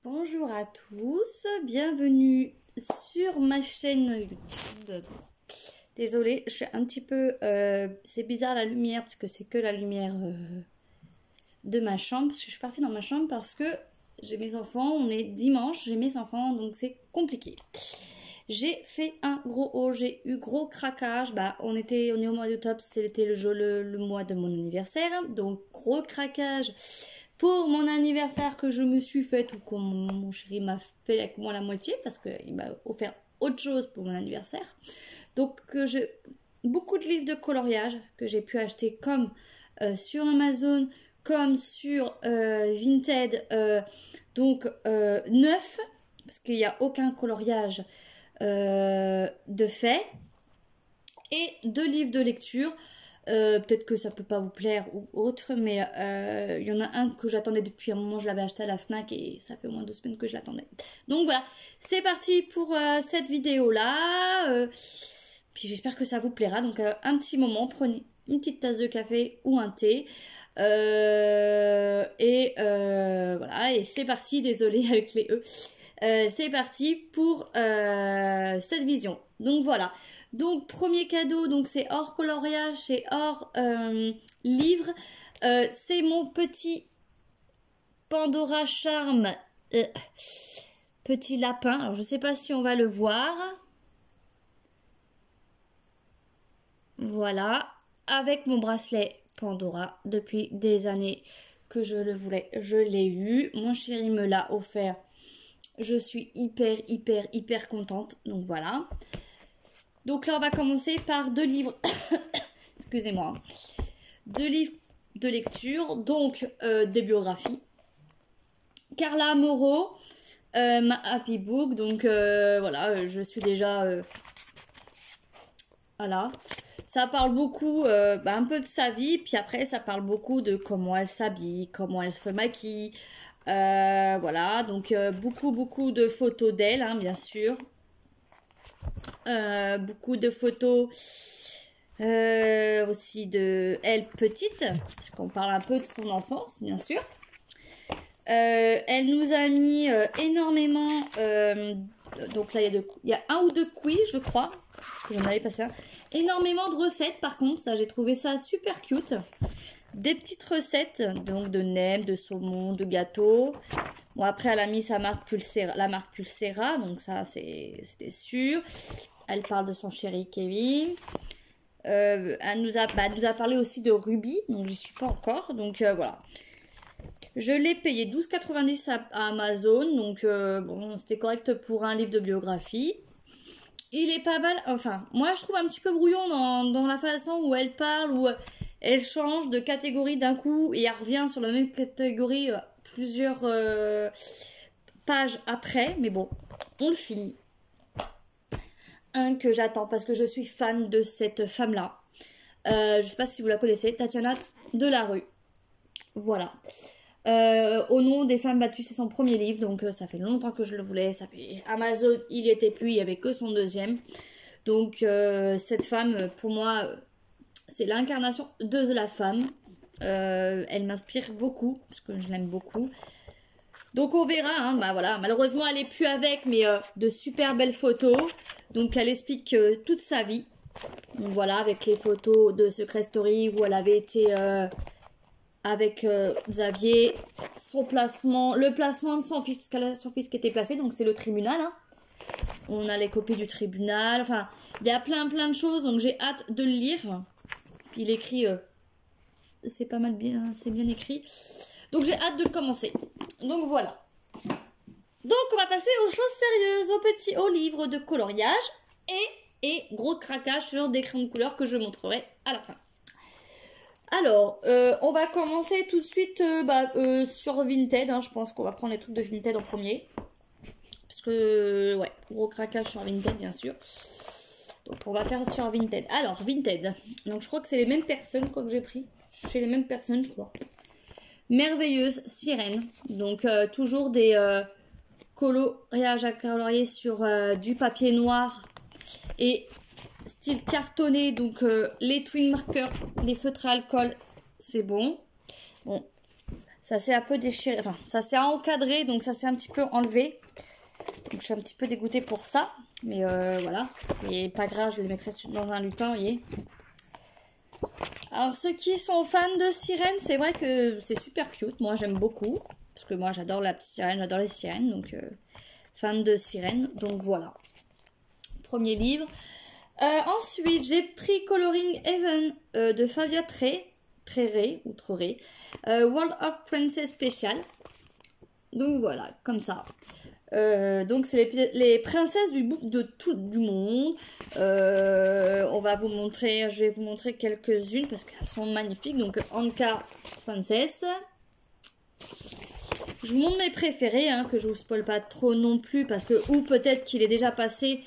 Bonjour à tous, bienvenue sur ma chaîne YouTube. Désolée, je suis un petit peu... c'est bizarre la lumière parce que c'est que la lumière de ma chambre. Parce que je suis partie dans ma chambre parce que j'ai mes enfants, on est dimanche, j'ai mes enfants donc c'est compliqué. J'ai fait un gros haul, j'ai eu gros craquage. On est au mois d'octobre, c'était le mois de mon anniversaire. Donc gros craquage pour mon anniversaire que je me suis fait ou que mon chéri m'a fait avec moi la moitié parce qu'il m'a offert autre chose pour mon anniversaire. Donc j'ai beaucoup de livres de coloriage que j'ai pu acheter comme sur Amazon, comme sur Vinted, neuf parce qu'il n'y a aucun coloriage de fait, et 2 livres de lecture. Peut-être que ça peut pas vous plaire ou autre, mais il y en a un que j'attendais depuis un moment, je l'avais acheté à la Fnac et ça fait au moins 2 semaines que je l'attendais. Donc voilà, c'est parti pour cette vidéo là. Puis j'espère que ça vous plaira. Donc un petit moment, prenez une petite tasse de café ou un thé. Voilà, et c'est parti, désolée avec les E. C'est parti pour cette vision. Donc voilà. Donc premier cadeau, donc c'est hors coloriage, c'est hors livre. C'est mon petit Pandora Charme petit lapin. Alors je sais pas si on va le voir. Voilà, avec mon bracelet Pandora depuis des années que je le voulais. Je l'ai eu. Mon chéri me l'a offert. Je suis hyper contente. Donc voilà. Donc là, on va commencer par 2 livres. Excusez-moi. 2 livres de lecture. Donc, des biographies. Carla Moreau, ma Happy Book. Donc, voilà, je suis déjà... voilà. Ça parle beaucoup, un peu de sa vie. Puis après, ça parle beaucoup de comment elle s'habille, comment elle se maquille. Voilà, donc beaucoup de photos d'elle, hein, bien sûr. Beaucoup de photos aussi de elle petite, parce qu'on parle un peu de son enfance, bien sûr. Elle nous a mis énormément, donc là il y a 1 ou 2 quiz, je crois, parce que j'en avais passé un. Énormément de recettes, par contre, ça j'ai trouvé ça super cute. Des petites recettes, donc de nems, de saumon, de gâteaux. Bon, après, elle a mis sa marque la marque Pulsera, donc ça, c'était sûr. Elle parle de son chéri Kevin. Elle nous a parlé aussi de Ruby, donc j'y suis pas encore. Donc voilà. Je l'ai payé 12,90 à Amazon, donc bon, c'était correct pour un livre de biographie. Il est pas mal, enfin, moi je trouve un petit peu brouillon dans la façon où elle parle, où elle change de catégorie d'un coup et elle revient sur la même catégorie plusieurs pages après, mais bon, on le finit. Un que j'attends parce que je suis fan de cette femme-là. Je sais pas si vous la connaissez, Tatiana Delarue. Voilà. Au nom des femmes battues, c'est son premier livre, donc ça fait longtemps que je le voulais. Ça fait Amazon, il y était plus, il y avait que son 2e. Donc cette femme, pour moi, c'est l'incarnation de la femme. Elle m'inspire beaucoup parce que je l'aime beaucoup. Donc on verra, hein, voilà. Malheureusement elle est plus avec, mais de super belles photos. Donc elle explique toute sa vie. Donc voilà, avec les photos de Secret Story où elle avait été avec Xavier, son placement, le placement de son fils qui était placé, donc c'est le tribunal. Hein. On a les copies du tribunal, enfin il y a plein de choses, donc j'ai hâte de le lire. Puis il écrit, c'est pas mal bien, c'est bien écrit. Donc j'ai hâte de le commencer. Donc voilà. Donc on va passer aux choses sérieuses, au livre de coloriage et gros craquage sur des crayons de couleur que je montrerai à la fin. Alors, on va commencer tout de suite sur Vinted. Hein, je pense qu'on va prendre les trucs de Vinted en premier. Parce que, ouais, gros craquage sur Vinted, bien sûr. Donc, on va faire sur Vinted. Alors, Vinted. Donc, je crois que c'est les mêmes personnes, je crois que j'ai pris. Chez les mêmes personnes, je crois. Merveilleuse sirène. Donc, toujours des coloriages à colorier sur du papier noir et style cartonné. Donc, les twin markers, les feutres à alcool, c'est bon. Bon, Ça s'est un peu déchiré, enfin ça s'est encadré, donc ça s'est un petit peu enlevé. Donc je suis un petit peu dégoûtée pour ça. Mais voilà, c'est pas grave, je les mettrai dans un lutin, vous voyez. Alors ceux qui sont fans de sirènes, c'est vrai que c'est super cute. Moi j'aime beaucoup, parce que moi j'adore la petite sirène, j'adore les sirènes. Donc fan de sirènes, donc voilà. Premier livre. Ensuite j'ai pris Coloring Heaven de Fabia Tréré, World of Princess Special. Donc voilà, comme ça. Donc c'est les princesses de tout du monde. On va vous montrer, je vais vous montrer quelques-unes parce qu'elles sont magnifiques. Donc Anka Princess. Je vous montre mes préférés, hein, que je vous spoil pas trop non plus parce que, ou peut-être qu'il est déjà passé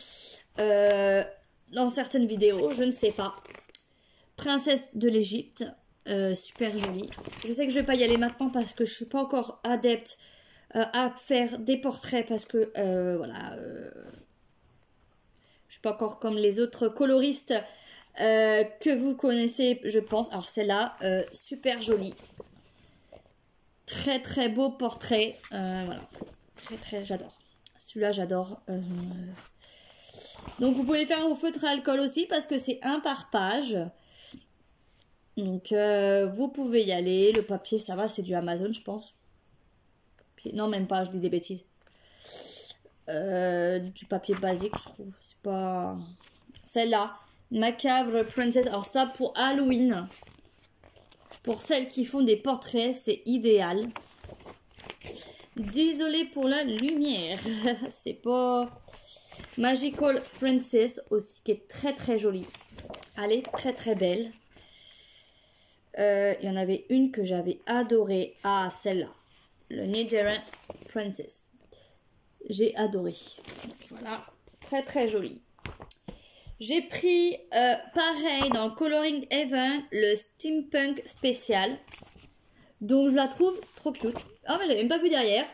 dans certaines vidéos, je ne sais pas. Princesse de l'Égypte, super jolie. Je sais que je vais pas y aller maintenant parce que je suis pas encore adepte à faire des portraits parce que voilà, je suis pas encore comme les autres coloristes que vous connaissez, je pense. Alors celle-là, super jolie, très très beau portrait, voilà, très j'adore. Celui-là j'adore. Donc vous pouvez faire au feutre à alcool aussi parce que c'est un par page. Donc vous pouvez y aller. Le papier ça va, c'est du Amazon je pense. Non, même pas, je dis des bêtises. Du papier basique, je trouve. C'est pas... Celle-là, Macabre Princess. Alors ça, pour Halloween, pour celles qui font des portraits, c'est idéal. Désolée pour la lumière. C'est pas... Magical Princess aussi, qui est très très jolie. Elle est très très belle. Il y en avait une que j'avais adorée. Ah, celle-là. Le Nigerian Princess. J'ai adoré. Voilà. Très très joli. J'ai pris pareil dans Coloring Heaven le Steampunk spécial. Donc je la trouve trop cute. Ah mais j'avais même pas vu derrière.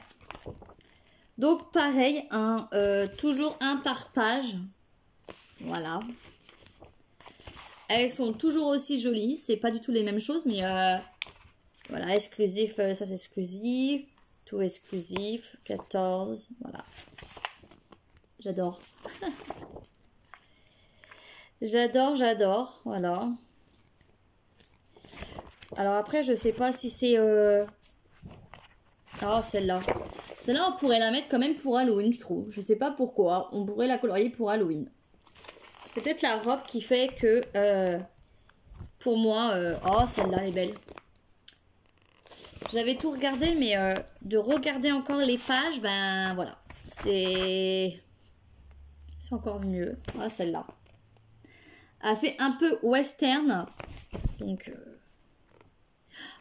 Donc pareil, hein, toujours un par page. Voilà. Elles sont toujours aussi jolies. C'est pas du tout les mêmes choses mais... voilà, exclusif, ça c'est exclusif. Tout exclusif. 14. Voilà. J'adore. J'adore. Voilà. Alors après, je sais pas si c'est... Ah, celle-là. Celle-là, on pourrait la mettre quand même pour Halloween, je trouve. Je sais pas pourquoi. On pourrait la colorier pour Halloween. C'est peut-être la robe qui fait que... pour moi... oh, celle-là est belle. J'avais tout regardé, mais de regarder encore les pages, ben voilà. C'est encore mieux. Ah, celle-là. Elle fait un peu western. Donc...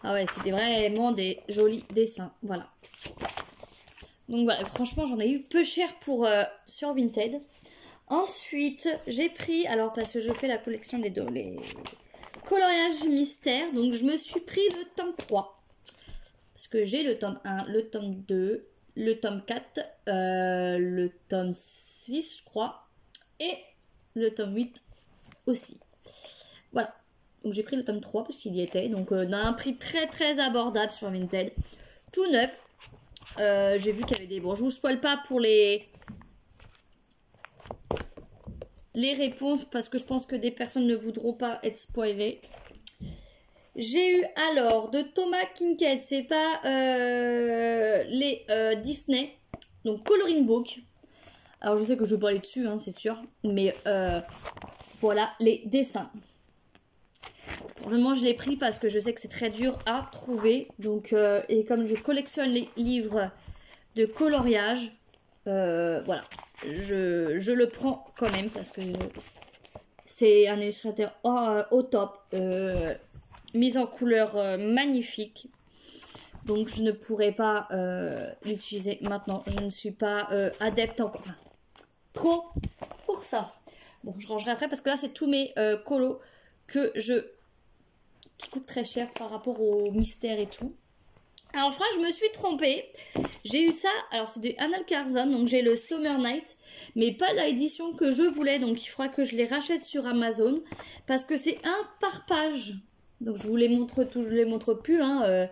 ah ouais, c'était vraiment des jolis dessins. Voilà. Donc voilà, franchement, j'en ai eu peu cher pour sur Vinted. Ensuite, j'ai pris... alors, parce que je fais la collection des les coloriages mystères. Donc, je me suis pris le tome 3. Parce que j'ai le tome 1, le tome 2, le tome 4, le tome 6, je crois. Et le tome 8 aussi. Voilà. Donc j'ai pris le tome 3 parce qu'il y était. Donc dans un prix très très abordable sur Vinted. Tout neuf. J'ai vu qu'il y avait des... bon, je vous spoil pas pour les réponses parce que je pense que des personnes ne voudront pas être spoilées. J'ai eu alors de Thomas Kincaid, c'est pas les Disney, donc Coloring Book. Alors je sais que je vais pas aller dessus, hein, c'est sûr, mais voilà les dessins. Pour le moment je l'ai pris parce que je sais que c'est très dur à trouver, donc et comme je collectionne les livres de coloriage, voilà, je le prends quand même parce que c'est un illustrateur au top. Mise en couleur magnifique. Donc je ne pourrais pas l'utiliser maintenant. Je ne suis pas adepte encore. Enfin, trop pour ça. Bon, je rangerai après parce que là c'est tous mes colos qui coûtent très cher par rapport au mystère et tout. Alors je crois que je me suis trompée. J'ai eu ça, alors c'est de Anal Carzon, donc j'ai le Summer Night, mais pas l'édition que je voulais, donc il faudra que je les rachète sur Amazon, parce que c'est un par page. Donc je vous les montre tout, je les montre plus, hein.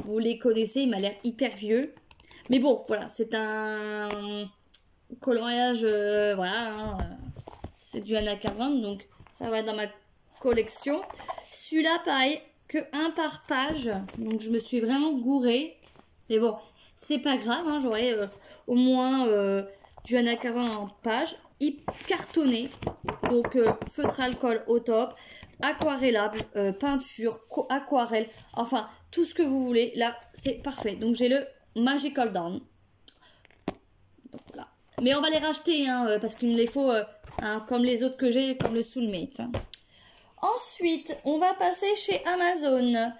Vous les connaissez, il m'a l'air hyper vieux. Mais bon, voilà, c'est un coloriage, voilà, hein, c'est du Anna Karzan, donc ça va être dans ma collection. Celui-là, pareil, que un par page, donc je me suis vraiment gourée. Mais bon, c'est pas grave, hein, j'aurai au moins du Anna Karzan en page, cartonné, donc feutre alcool au top, aquarellable, peinture, aquarelle, enfin tout ce que vous voulez, là c'est parfait. Donc j'ai le Magical Dawn. Donc voilà. Mais on va les racheter, hein, parce qu'il me les faut hein, comme les autres que j'ai, comme le Soulmate. Hein. Ensuite, on va passer chez Amazon.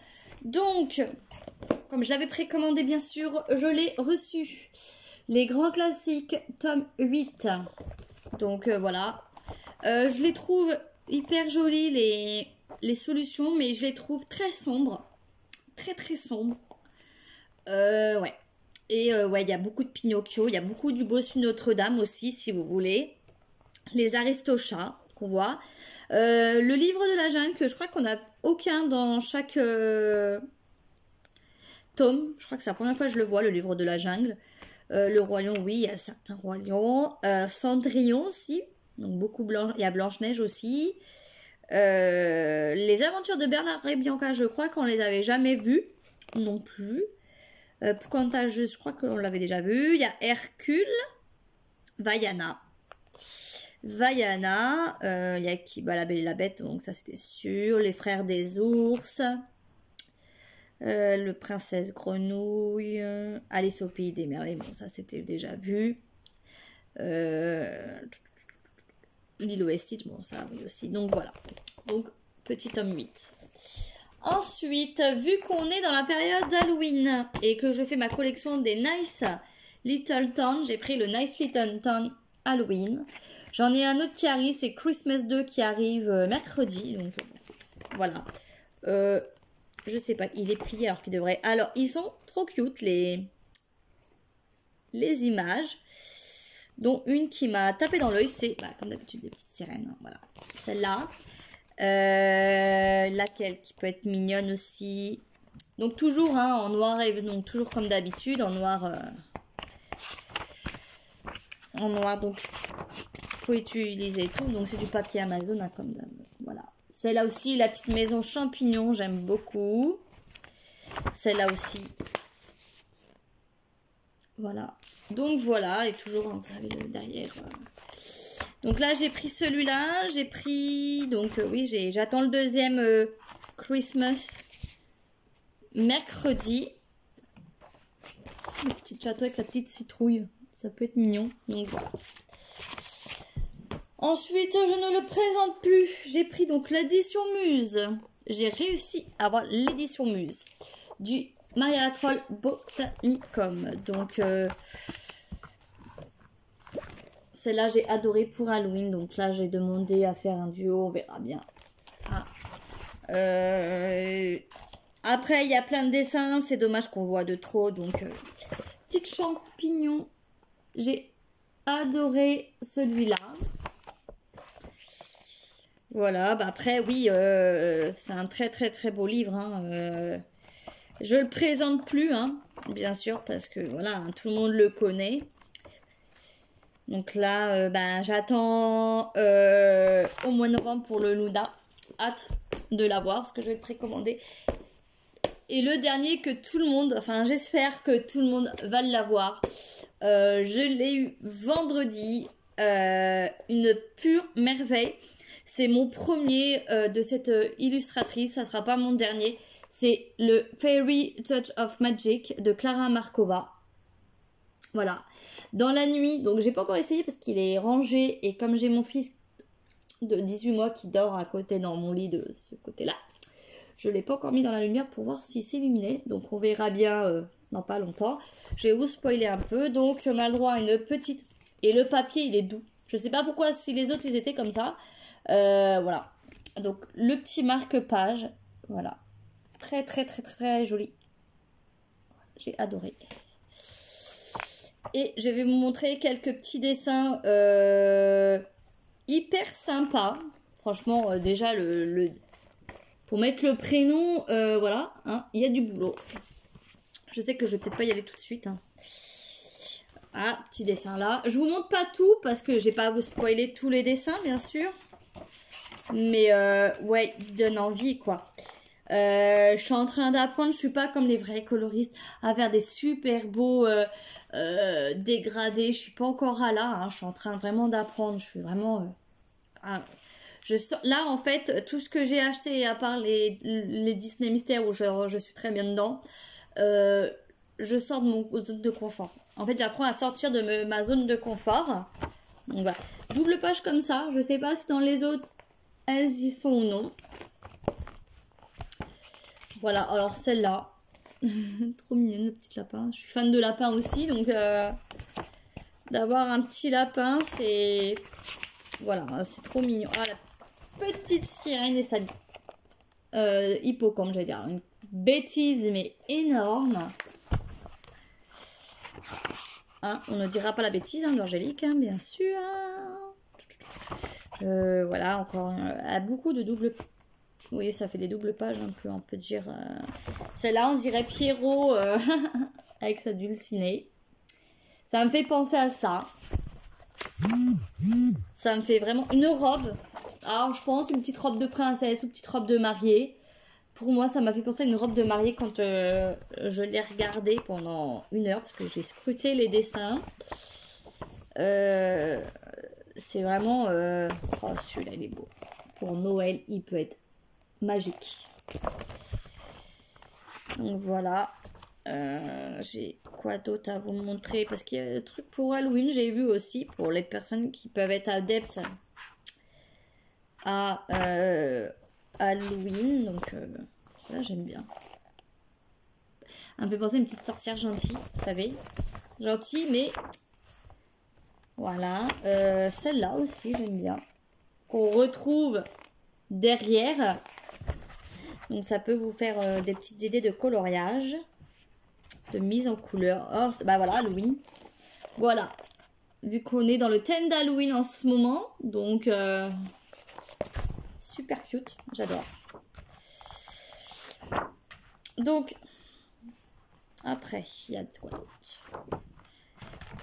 Donc, comme je l'avais précommandé, bien sûr, je l'ai reçu. Les grands classiques, tome 8. Donc, voilà. Je les trouve hyper jolies, les solutions, mais je les trouve très sombres. Très, très sombres. Ouais. Et ouais, il y a beaucoup de Pinocchio. Il y a beaucoup du Bossu Notre-Dame aussi, si vous voulez. Les Aristochats, qu'on voit. Le livre de la jungle, que je crois qu'on n'a aucun dans chaque tome. Je crois que c'est la première fois que je le vois, le livre de la jungle. Le Roi Lion, oui, il y a certains Rois Lions. Cendrillon aussi. Donc beaucoup blanc. Il y a Blanche-Neige aussi. Les aventures de Bernard et Bianca, je crois qu'on les avait jamais vues non plus. Pocahontas, je crois qu'on l'avait déjà vu. Il y a Hercule, Vaiana. Vaiana, il y a qui, bah, La Belle et la Bête, donc ça c'était sûr. Les Frères des Ours. Le Princesse Grenouille. Alice au Pays des Merveilles, bon ça c'était déjà vu. Lilo et Stitch, bon ça oui aussi. Donc voilà. Donc petit tome 8. Ensuite, vu qu'on est dans la période d'Halloween et que je fais ma collection des Nice Little Town, j'ai pris le Nice Little Town Halloween. J'en ai un autre qui arrive, c'est Christmas 2 qui arrive mercredi. Donc voilà. Je sais pas, il est plié alors qu'il devrait. Alors, ils sont trop cute les images. Dont une qui m'a tapé dans l'œil, c'est bah, comme d'habitude des petites sirènes. Hein, voilà. Celle-là. Laquelle qui peut être mignonne aussi. Donc toujours hein, en noir et donc toujours comme d'habitude en noir. En noir donc faut utiliser tout. Donc c'est du papier Amazon hein, comme d'hab. Voilà. Celle-là aussi la petite maison champignon j'aime beaucoup. Celle-là aussi. Voilà. Donc voilà et toujours hein, vous savez le derrière. Donc là, j'ai pris celui-là. J'ai pris... Donc oui, j'attends le deuxième Christmas mercredi. Le petit château avec la petite citrouille. Ça peut être mignon. Donc voilà. Ensuite, je ne le présente plus. J'ai pris donc l'édition Muse. J'ai réussi à avoir l'édition Muse du Maria Troll Botanicum. Donc... Celle-là, j'ai adoré pour Halloween. Donc là, j'ai demandé à faire un duo. On verra bien. Ah. Après, il y a plein de dessins. C'est dommage qu'on voit de trop. Donc, petite champignon. J'ai adoré celui-là. Voilà. Bah après, oui, c'est un très, très, très beau livre. Hein. Je le présente plus, hein, bien sûr, parce que voilà, hein, tout le monde le connaît. Donc là, ben, j'attends au mois de novembre pour le Luna. Hâte de l'avoir parce que je vais le précommander. Et le dernier que tout le monde, enfin j'espère que tout le monde va l'avoir. Je l'ai eu vendredi. Une pure merveille. C'est mon premier de cette illustratrice. Ça sera pas mon dernier. C'est le Fairy Touch of Magic de Clara Markova. Voilà. Dans la nuit, donc j'ai pas encore essayé parce qu'il est rangé et comme j'ai mon fils de 18 mois qui dort à côté dans mon lit de ce côté-là, je l'ai pas encore mis dans la lumière pour voir s'il s'illuminait. Donc on verra bien dans pas longtemps. Je vais vous spoiler un peu. Donc on a le droit à une petite... Et le papier il est doux. Je sais pas pourquoi si les autres ils étaient comme ça. Voilà. Donc le petit marque-page. Voilà. Très très très très très joli. J'ai adoré. Et je vais vous montrer quelques petits dessins hyper sympas. Franchement, déjà, pour mettre le prénom, voilà, hein, il y a du boulot. Je sais que je vais peut-être pas y aller tout de suite. Hein. Ah, petit dessin là. Je vous montre pas tout parce que j'ai pas à vous spoiler tous les dessins, bien sûr. Mais ouais, il donne envie, quoi. Je suis en train d'apprendre, je suis pas comme les vrais coloristes à faire des super beaux dégradés. Je suis pas encore à là, hein. Je suis en train vraiment d'apprendre. Je suis vraiment... là, en fait, tout ce que j'ai acheté, à part les Disney Mystères où je suis très bien dedans, je sors de mon zone de confort. En fait, j'apprends à sortir de ma zone de confort. Donc voilà. Double page comme ça. Je sais pas si dans les autres, elles y sont ou non. Voilà, alors celle-là. Trop mignonne, le petit lapin. Je suis fan de lapin aussi, donc d'avoir un petit lapin, c'est... Voilà, c'est trop mignon. Ah, la petite sirène et sa hippocampe, j'allais dire. Une bêtise, mais énorme. Hein, on ne dira pas la bêtise, hein, d'Angélique, hein, bien sûr. Voilà, encore beaucoup de doubles... Oui, ça fait des doubles pages un peu, on peut dire. Celle-là, on dirait Pierrot avec sa dulcinée. Ça me fait penser à ça. Ça me fait vraiment une robe. Alors, je pense une petite robe de princesse ou petite robe de mariée. Pour moi, ça m'a fait penser à une robe de mariée quand je l'ai regardée pendant 1 heure parce que j'ai scruté les dessins. C'est vraiment... Oh, celui-là, il est beau. Pour Noël, il peut être magique. Donc voilà. J'ai quoi d'autre à vous montrer? Parce qu'il y a des trucs pour Halloween, j'ai vu aussi, pour les personnes qui peuvent être adeptes à Halloween. Donc ça, j'aime bien. Un peu penser à une petite sorcière gentille, vous savez. Gentille, mais... Voilà. Celle-là aussi, j'aime bien. Qu'on retrouve derrière. Donc ça peut vous faire des petites idées de coloriage, de mise en couleur. Or, bah voilà, Halloween. Voilà. Vu qu'on est dans le thème d'Halloween en ce moment, donc super cute, j'adore. Donc après, il y a quoi d'autre?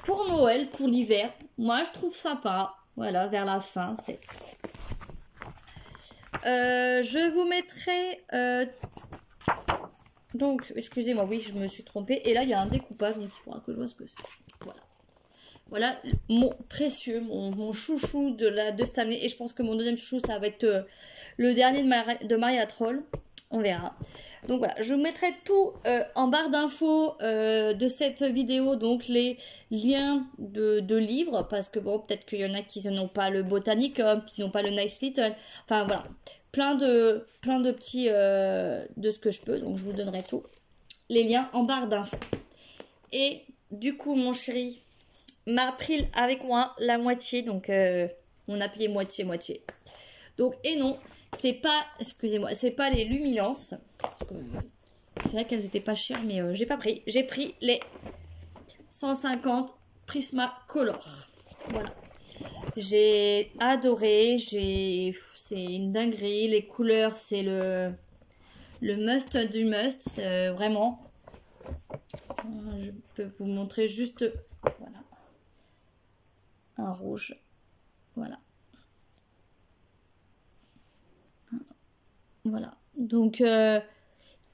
Pour Noël, pour l'hiver, moi je trouve sympa. Voilà, vers la fin, c'est... je vous mettrai... Donc, excusez-moi, oui, je me suis trompée. Et là, il y a un découpage, donc il faudra que je vois ce que c'est. Voilà. Voilà, mon précieux, mon chouchou de cette année. Et je pense que mon deuxième chouchou, ça va être le dernier de Maria Troll. On verra. Donc voilà, je vous mettrai tout en barre d'infos de cette vidéo. Donc les liens de livres. Parce que bon, peut-être qu'il y en a qui n'ont pas le Botanicum, qui n'ont pas le Nice Little. Enfin voilà. Plein de petits de ce que je peux, donc je vous donnerai tout les liens en barre d'infos. Et du coup mon chéri m'a pris avec moi la moitié, donc on a payé moitié donc. Et non, c'est pas, excusez-moi, c'est pas les luminances, c'est vrai qu'elles étaient pas chères, mais j'ai pas pris, j'ai pris les 150 Prismacolor. Voilà. J'ai adoré, c'est une dinguerie, les couleurs c'est le must du must, vraiment. Je peux vous montrer juste, voilà, un rouge, voilà. Voilà, donc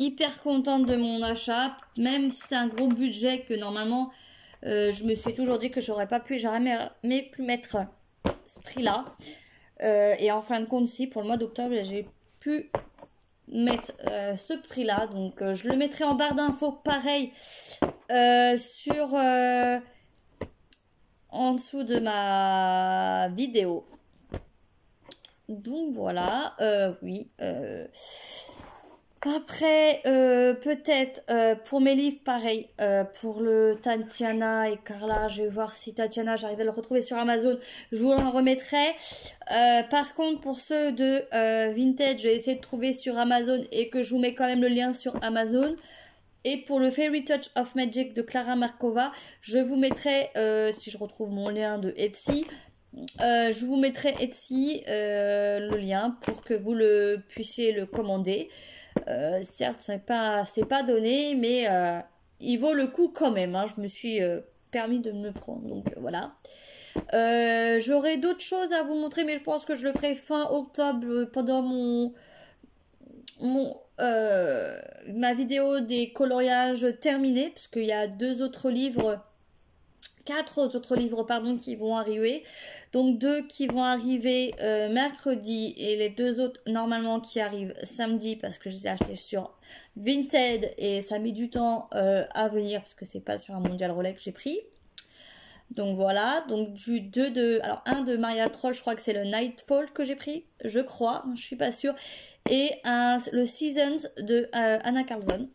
hyper contente de mon achat, même si c'est un gros budget que normalement je me suis toujours dit que j'aurais jamais pu mettre ce prix là, et en fin de compte si pour le mois d'octobre j'ai pu mettre ce prix là, donc je le mettrai en barre d'infos pareil sur en dessous de ma vidéo. Donc voilà, oui. Après, peut-être pour mes livres, pareil, pour le Tatiana et Carla, je vais voir si Tatiana, j'arrive à le retrouver sur Amazon, je vous en remettrai. Par contre, pour ceux de Vintage, je vais essayer de trouver sur Amazon et que je vous mets quand même le lien sur Amazon. Et pour le Fairy Touch of Magic de Clara Markova, je vous mettrai, si je retrouve mon lien de Etsy, je vous mettrai Etsy, le lien pour que vous puissiez le commander. Certes, c'est pas donné, mais il vaut le coup quand même, hein. Je me suis permis de me le prendre, donc voilà. J'aurai d'autres choses à vous montrer, mais je pense que je le ferai fin octobre pendant ma vidéo des coloriages terminés, parce qu'il y a quatre autres livres pardon, qui vont arriver. Donc 2 qui vont arriver mercredi et les 2 autres normalement qui arrivent samedi parce que je les ai achetés sur Vinted et ça a mis du temps à venir parce que c'est pas sur un Mondial Relais que j'ai pris. Donc voilà, donc alors un de Maria Troll, je crois que c'est le Nightfall que j'ai pris, je crois, je suis pas sûre, et le Seasons de Anna Carlson.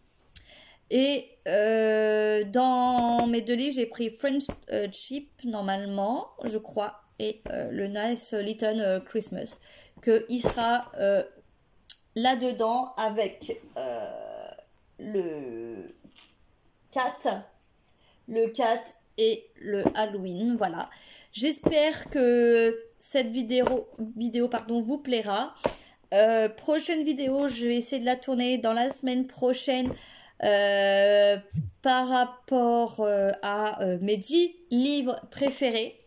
Et dans mes 2 livres, j'ai pris French Chip normalement, je crois, et le Nice Little Christmas, que il sera là-dedans avec le 4 et le Halloween, voilà. J'espère que cette vidéo vous plaira. Prochaine vidéo, je vais essayer de la tourner dans la semaine prochaine par rapport à mes 10 livres préférés.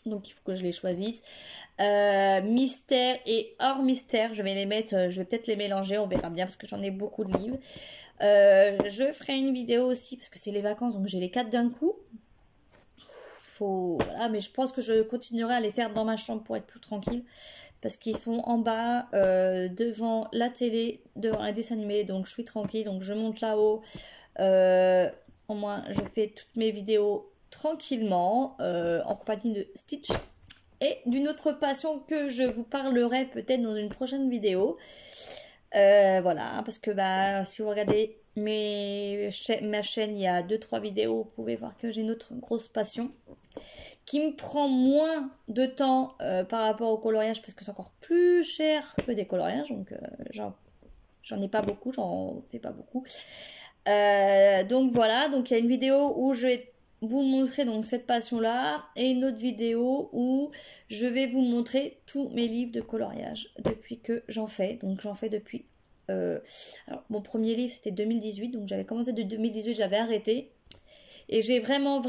Donc il faut que je les choisisse. Mystère et hors mystère, je vais les mettre, je vais peut-être les mélanger, on verra bien parce que j'en ai beaucoup de livres. Je ferai une vidéo aussi parce que c'est les vacances, donc j'ai les 4 d'un coup. Voilà, mais je pense que je continuerai à les faire dans ma chambre pour être plus tranquille parce qu'ils sont en bas devant la télé, devant un dessin animé, donc je suis tranquille, donc je monte là-haut. Au moins je fais toutes mes vidéos tranquillement en compagnie de Stitch et d'une autre passion que je vous parlerai peut-être dans une prochaine vidéo. Voilà, parce que bah si vous regardez ma chaîne, il y a 2-3 vidéos, vous pouvez voir que j'ai une autre grosse passion qui me prend moins de temps par rapport au coloriage parce que c'est encore plus cher que des coloriages, donc j'en ai pas beaucoup, j'en fais pas beaucoup. Donc voilà, donc il y a une vidéo où je vais vous montrer donc cette passion là et une autre vidéo où je vais vous montrer tous mes livres de coloriage depuis que j'en fais. Donc j'en fais depuis alors mon premier livre c'était 2018, donc j'avais commencé de 2018, j'avais arrêté et j'ai vraiment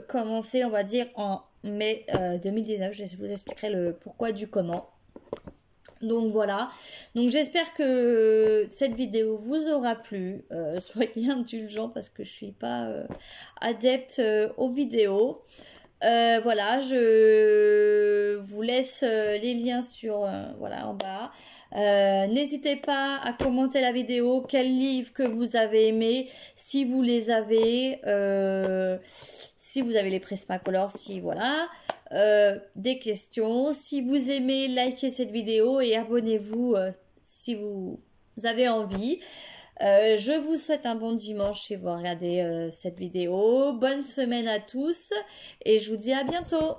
commencé on va dire en mai 2019. Je vous expliquerai le pourquoi du comment. Donc voilà, donc j'espère que cette vidéo vous aura plu, soyez indulgents parce que je suis pas adepte aux vidéos. Voilà, je vous laisse les liens sur voilà en bas. N'hésitez pas à commenter la vidéo, quel livre que vous avez aimé, si vous les avez, si vous avez les Prismacolor, si voilà. Des questions. Si vous aimez, likez cette vidéo et abonnez-vous si vous avez envie. Je vous souhaite un bon dimanche si vous regardez cette vidéo. Bonne semaine à tous et je vous dis à bientôt.